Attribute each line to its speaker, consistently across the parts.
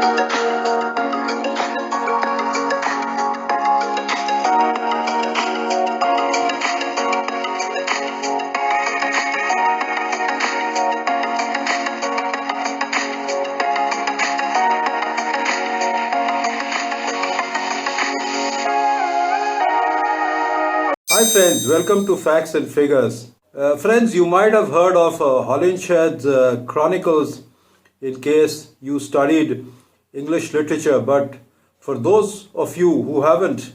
Speaker 1: Hi friends, welcome to Facts and Figures. Friends, you might have heard of Holinshed'S Chronicles in case you studied English literature, but for those of you who haven't,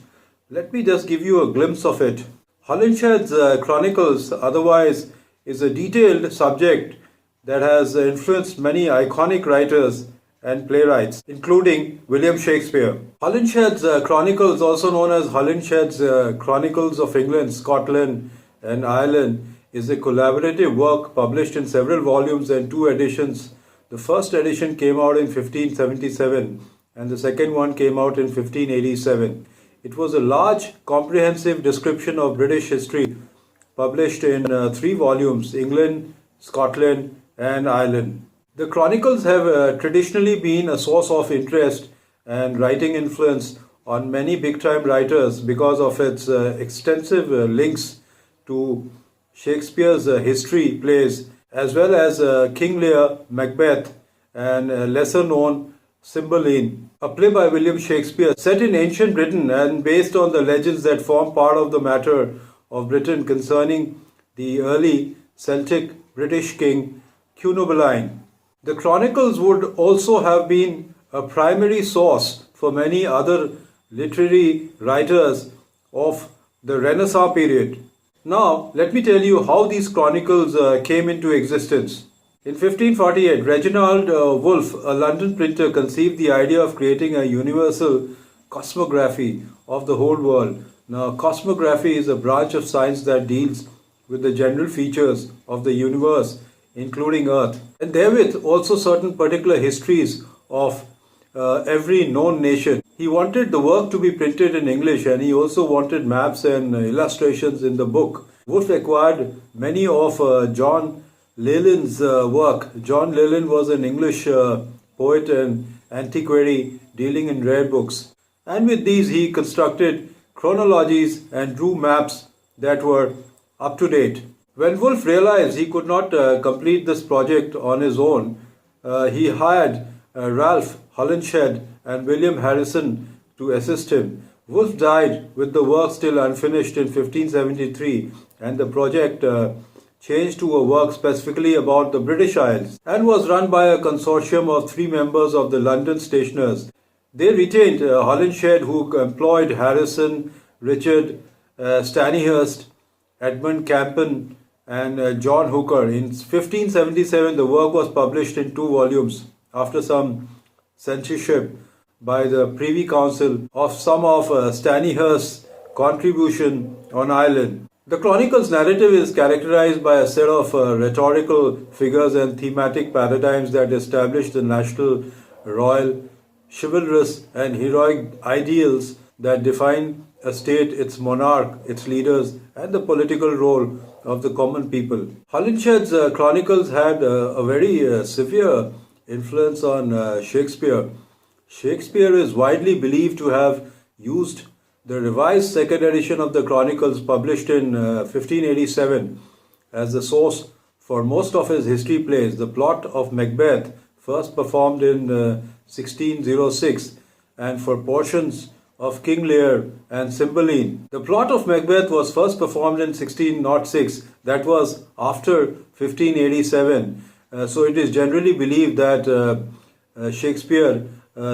Speaker 1: let me just give you a glimpse of it. Holinshed'S Chronicles, otherwise, is a detailed subject that has influenced many iconic writers and playwrights, including William Shakespeare. Holinshed'S Chronicles, also known as Holinshed'S Chronicles of England, Scotland, and Ireland, is a collaborative work published in several volumes and two editions. The first edition came out in 1577, and the second one came out in 1587. It was a large, comprehensive description of British history, published in three volumes: England, Scotland, and Ireland. The Chronicles have traditionally been a source of interest and writing influence on many big-time writers because of its extensive links to Shakespeare's history plays, as well as King Lear, Macbeth, and lesser-known Cymbeline, a play by William Shakespeare set in ancient Britain and based on the legends that form part of the matter of Britain concerning the early Celtic British king Cunobeline. The Chronicles would also have been a primary source for many other literary writers of the Renaissance period. Now, let me tell you how these chronicles came into existence. In 1548, Reginald Wolfe, a London printer, conceived the idea of creating a universal cosmography of the whole world. Now, cosmography is a branch of science that deals with the general features of the universe, including Earth, and therewith also certain particular histories of every known nation. He wanted the work to be printed in English, and he also wanted maps and illustrations in the book. Wolfe acquired many of John Leland's work. John Leland was an English poet and antiquary dealing in rare books. And with these he constructed chronologies and drew maps that were up to date. When Wolfe realized he could not complete this project on his own, he hired Ralph Holinshed and William Harrison to assist him. Wolfe died with the work still unfinished in 1573, and the project changed to a work specifically about the British Isles and was run by a consortium of three members of the London stationers. They retained Holinshed, who employed Harrison, Richard Stanihurst, Edmund Campion, and John Hooker. In 1577, the work was published in two volumes after some censorship by the Privy Council of some of Stanihurst's contribution on Ireland. The Chronicles narrative is characterized by a set of rhetorical figures and thematic paradigms that establish the national, royal, chivalrous, and heroic ideals that define a state, its monarch, its leaders, and the political role of the common people. Holinshed's Chronicles had a very severe influence on Shakespeare. Shakespeare is widely believed to have used the revised second edition of the Chronicles, published in 1587, as the source for most of his history plays. The plot of Macbeth, first performed in 1606, and for portions of King Lear and Cymbeline. The plot of Macbeth was first performed in 1606, that was after 1587. So it is generally believed that Shakespeare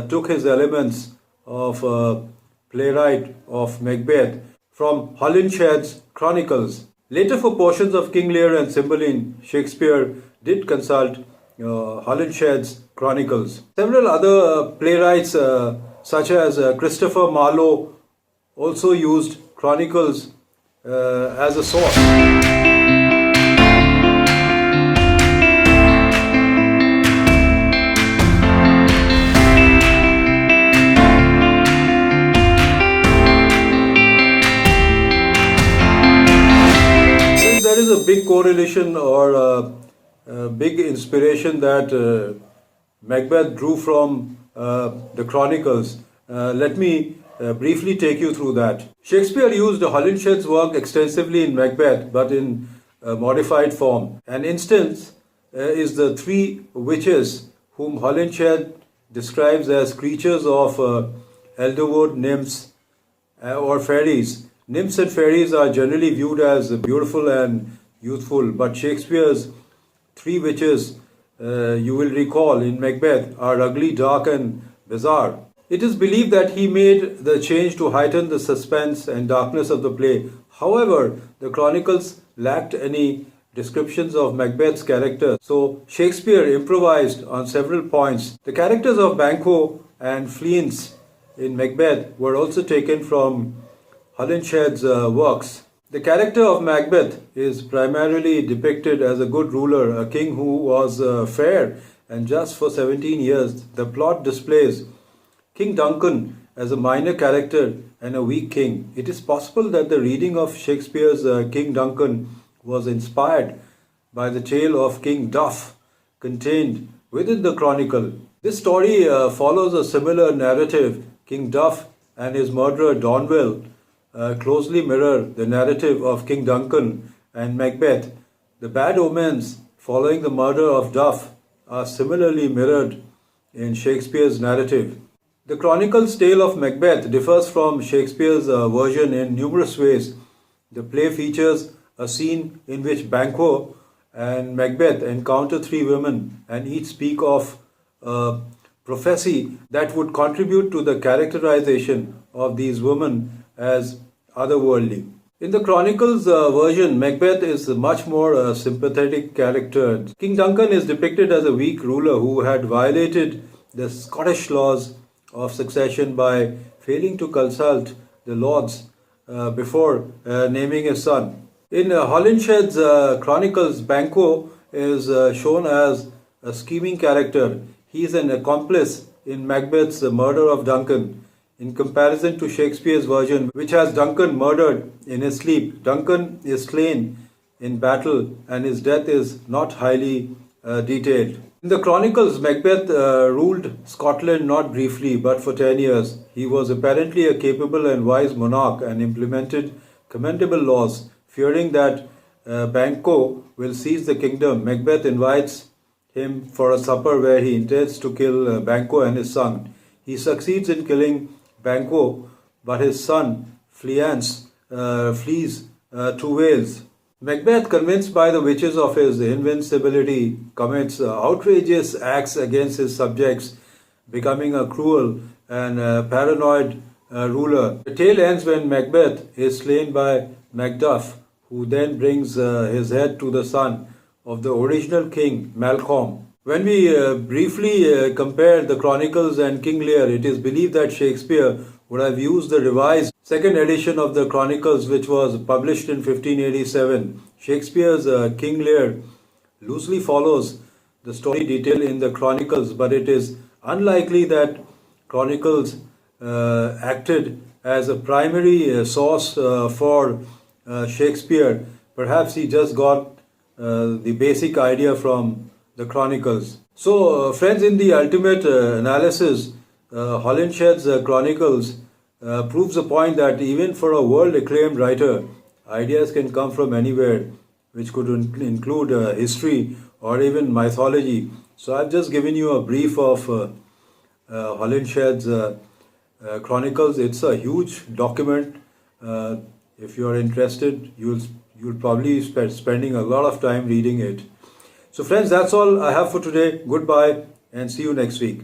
Speaker 1: took his elements of playwright of Macbeth from Holinshed's Chronicles. Later, for portions of King Lear and Cymbeline, Shakespeare did consult Holinshed's Chronicles. Several other playwrights such as Christopher Marlowe also used Chronicles as a source. There is a big correlation or a big inspiration that Macbeth drew from the Chronicles. Let me briefly take you through that. Shakespeare used Holinshed's work extensively in Macbeth, but in modified form. An instance is the three witches whom Holinshed describes as creatures of elderwood, nymphs, or fairies. Nymphs and fairies are generally viewed as beautiful and youthful, but Shakespeare's three witches, you will recall in Macbeth, are ugly, dark, and bizarre. It is believed that he made the change to heighten the suspense and darkness of the play. However, the chronicles lacked any descriptions of Macbeth's character, so Shakespeare improvised on several points. The characters of Banquo and Fleance in Macbeth were also taken from Holinshed's works. The character of Macbeth is primarily depicted as a good ruler, a king who was fair and just for 17 years. The plot displays King Duncan as a minor character and a weak king. It is possible that the reading of Shakespeare's King Duncan was inspired by the tale of King Duff contained within the chronicle. This story follows a similar narrative. King Duff and his murderer Donwell closely mirror the narrative of King Duncan and Macbeth. The bad omens following the murder of Duff are similarly mirrored in Shakespeare's narrative. The Chronicle's tale of Macbeth differs from Shakespeare's version in numerous ways. The play features a scene in which Banquo and Macbeth encounter three women and each speak of a prophecy that would contribute to the characterization of these women as otherworldly. In the Chronicles version, Macbeth is a much more sympathetic character. King Duncan is depicted as a weak ruler who had violated the Scottish laws of succession by failing to consult the lords before naming his son. In Holinshed's Chronicles, Banquo is shown as a scheming character. He is an accomplice in Macbeth's murder of Duncan. In comparison to Shakespeare's version, which has Duncan murdered in his sleep, Duncan is slain in battle and his death is not highly detailed. In the Chronicles, Macbeth ruled Scotland not briefly but for 10 years. He was apparently a capable and wise monarch and implemented commendable laws. Fearing that Banquo will seize the kingdom, Macbeth invites him for a supper where he intends to kill Banquo and his son. He succeeds in killing Banquo, but his son Fleance flees to Wales. Macbeth, convinced by the witches of his invincibility, commits outrageous acts against his subjects, becoming a cruel and paranoid ruler. The tale ends when Macbeth is slain by Macduff, who then brings his head to the son of the original king, Malcolm. When we briefly compare the Chronicles and King Lear, it is believed that Shakespeare would have used the revised second edition of the Chronicles, which was published in 1587. Shakespeare's King Lear loosely follows the story detailed in the Chronicles, but it is unlikely that Chronicles acted as a primary source for Shakespeare. Perhaps he just got the basic idea from the Chronicles. So, friends, in the ultimate analysis, Holinshed's Chronicles proves the point that even for a world-acclaimed writer, ideas can come from anywhere, which could include history or even mythology. So, I've just given you a brief of Holinshed's Chronicles. It's a huge document. If you are interested, you'll probably spending a lot of time reading it. So friends, that's all I have for today. Goodbye and see you next week.